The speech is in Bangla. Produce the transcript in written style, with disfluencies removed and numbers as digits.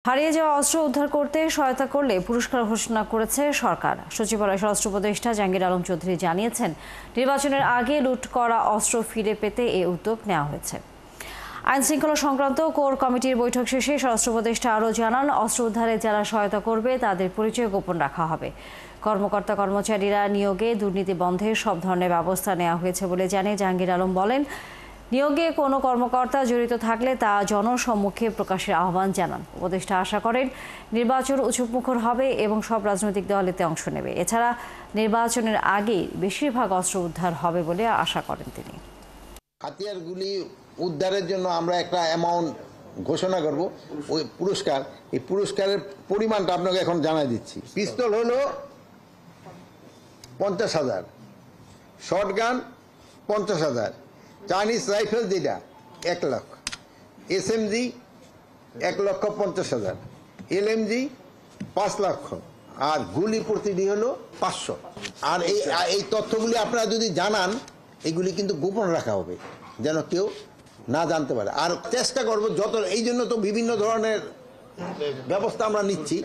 হারিয়ে যাওয়া অস্ত্র উদ্ধার করতে সহায়তা করলে পুরস্কার ঘোষণা করেছে সরকার। সচিবালয় স্বরাষ্ট্র উপদেষ্টা জাহাঙ্গীর আলম চৌধুরী জানিয়েছেন, নির্বাচনের আগে লুট করা অস্ত্র ফিরে পেতে এ উদ্যোগ নেওয়া হয়েছে। আইন শৃঙ্খলা সংক্রান্ত কোর কমিটির বৈঠক শেষে স্বরাষ্ট্র উপদেষ্টা আরও জানান, অস্ত্র উদ্ধারে যারা সহায়তা করবে তাদের পরিচয় গোপন রাখা হবে। কর্মকর্তা কর্মচারীরা নিয়োগে দুর্নীতি বন্ধে সব ধরনের ব্যবস্থা নেওয়া হয়েছে বলে জানিয়ে জাহাঙ্গীর আলম বলেন, নিয়োগে কোনো কর্মকর্তা জড়িত থাকলে তা জনসম্মুখে প্রকাশের আহ্বান জানান। উপদেষ্টা আশা করেন, নির্বাচন উৎসবমুখর হবে এবং সব রাজনৈতিক দল এতে অংশ নেবে। এছাড়া নির্বাচনের আগেই বেশিরভাগ অস্ত্র উদ্ধার হবে বলে আশা করেন তিনি। হাতিয়ারগুলি উদ্ধারের জন্য আমরা একটা অ্যামাউন্ট ঘোষণা করব, ওই পুরস্কার, এই পুরস্কারের পরিমাণটা আপনাকে এখন জানাই দিচ্ছি। পিস্তল হলো 50,000, শর্টগান 50,000, চাইনিজ রাইফেল যেটা 1 লাখ, SMG 1,50,000, LMG 5 লক্ষ, আর গুলি প্রতিটি হলো 500। আর এই তথ্যগুলি আপনারা যদি জানান, এগুলি কিন্তু গোপন রাখা হবে যেন কেউ না জানতে পারে। আর চেষ্টা করব যত, এই জন্য তো বিভিন্ন ধরনের ব্যবস্থা আমরা নিচ্ছি।